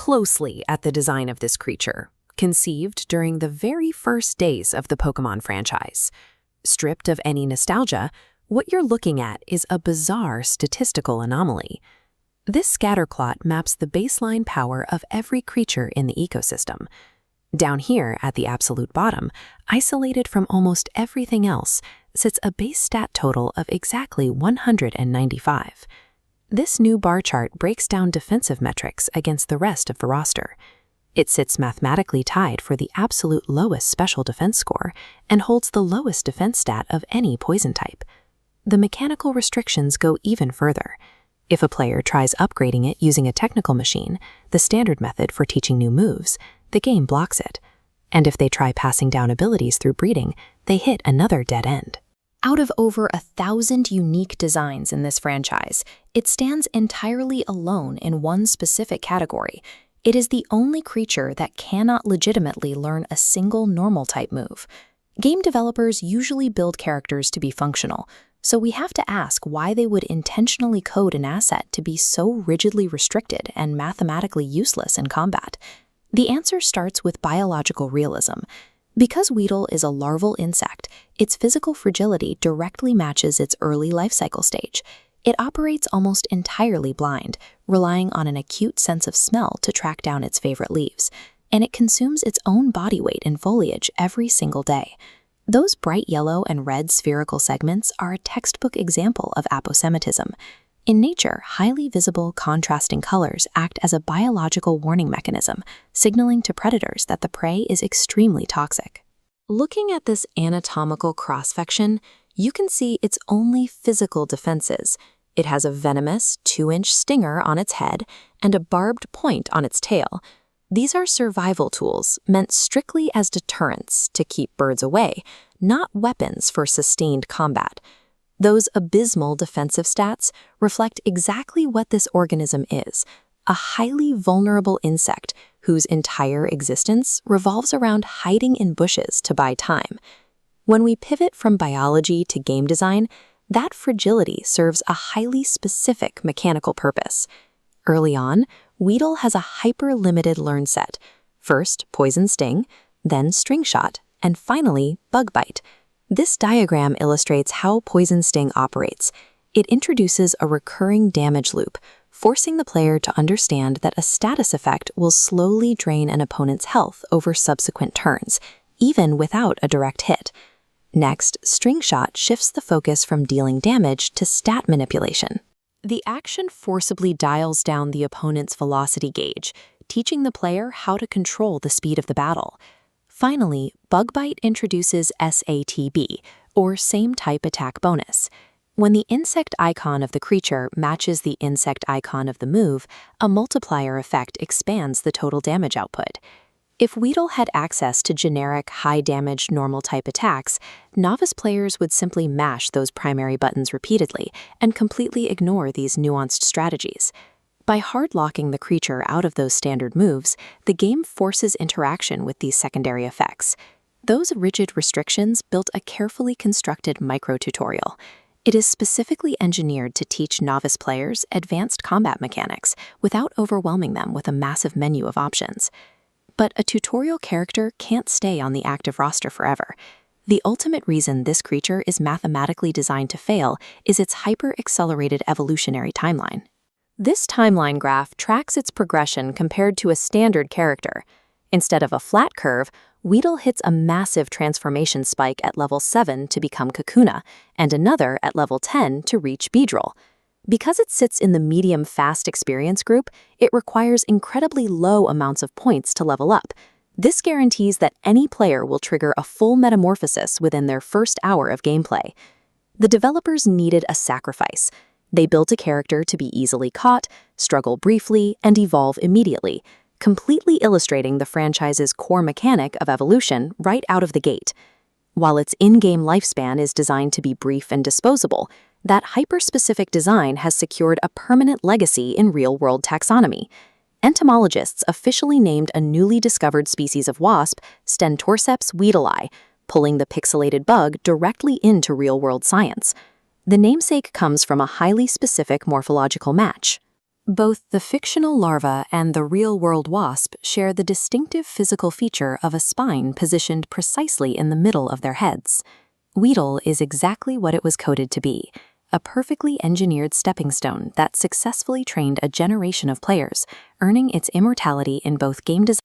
closely at the design of this creature, conceived during the very first days of the Pokémon franchise. Stripped of any nostalgia, what you're looking at is a bizarre statistical anomaly. This scatterplot maps the baseline power of every creature in the ecosystem. Down here at the absolute bottom, isolated from almost everything else, sits a base stat total of exactly 195. This new bar chart breaks down defensive metrics against the rest of the roster. It sits mathematically tied for the absolute lowest special defense score and holds the lowest defense stat of any poison type. The mechanical restrictions go even further. If a player tries upgrading it using a technical machine, the standard method for teaching new moves, the game blocks it. And if they try passing down abilities through breeding, they hit another dead end. Out of over 1,000 unique designs in this franchise, it stands entirely alone in one specific category. It is the only creature that cannot legitimately learn a single normal-type move. Game developers usually build characters to be functional, so we have to ask why they would intentionally code an asset to be so rigidly restricted and mathematically useless in combat. The answer starts with biological realism. Because Weedle is a larval insect, its physical fragility directly matches its early life cycle stage. It operates almost entirely blind, relying on an acute sense of smell to track down its favorite leaves, and it consumes its own body weight in foliage every single day. Those bright yellow and red spherical segments are a textbook example of aposematism. In nature, highly visible, contrasting colors act as a biological warning mechanism, signaling to predators that the prey is extremely toxic. Looking at this anatomical cross-section, you can see its only physical defenses. It has a venomous 2-inch stinger on its head and a barbed point on its tail. These are survival tools meant strictly as deterrents to keep birds away, not weapons for sustained combat. Those abysmal defensive stats reflect exactly what this organism is, a highly vulnerable insect whose entire existence revolves around hiding in bushes to buy time. When we pivot from biology to game design, that fragility serves a highly specific mechanical purpose. Early on, Weedle has a hyper-limited learn set. First, poison sting, then string shot, and finally, bug bite. This diagram illustrates how poison sting operates. It introduces a recurring damage loop, forcing the player to understand that a status effect will slowly drain an opponent's health over subsequent turns, even without a direct hit. Next, string shot shifts the focus from dealing damage to stat manipulation. The action forcibly dials down the opponent's velocity gauge, teaching the player how to control the speed of the battle. Finally, Bug Bite introduces SATB, or Same Type Attack Bonus. When the insect icon of the creature matches the insect icon of the move, a multiplier effect expands the total damage output. If Weedle had access to generic, high-damage, normal-type attacks, novice players would simply mash those primary buttons repeatedly and completely ignore these nuanced strategies. By hard-locking the creature out of those standard moves, the game forces interaction with these secondary effects. Those rigid restrictions built a carefully constructed micro-tutorial. It is specifically engineered to teach novice players advanced combat mechanics without overwhelming them with a massive menu of options. But a tutorial character can't stay on the active roster forever. The ultimate reason this creature is mathematically designed to fail is its hyper-accelerated evolutionary timeline. This timeline graph tracks its progression compared to a standard character. Instead of a flat curve, Weedle hits a massive transformation spike at level 7 to become Kakuna, and another at level 10 to reach Beedrill. Because it sits in the medium-fast experience group, it requires incredibly low amounts of points to level up. This guarantees that any player will trigger a full metamorphosis within their first hour of gameplay. The developers needed a sacrifice. They built a character to be easily caught, struggle briefly, and evolve immediately, completely illustrating the franchise's core mechanic of evolution right out of the gate. While its in-game lifespan is designed to be brief and disposable, that hyper-specific design has secured a permanent legacy in real-world taxonomy. Entomologists officially named a newly discovered species of wasp Stentorceps weedlei, pulling the pixelated bug directly into real-world science. The namesake comes from a highly specific morphological match. Both the fictional larva and the real-world wasp share the distinctive physical feature of a spine positioned precisely in the middle of their heads. Weedle is exactly what it was coded to be, a perfectly engineered stepping stone that successfully trained a generation of players, earning its immortality in both game design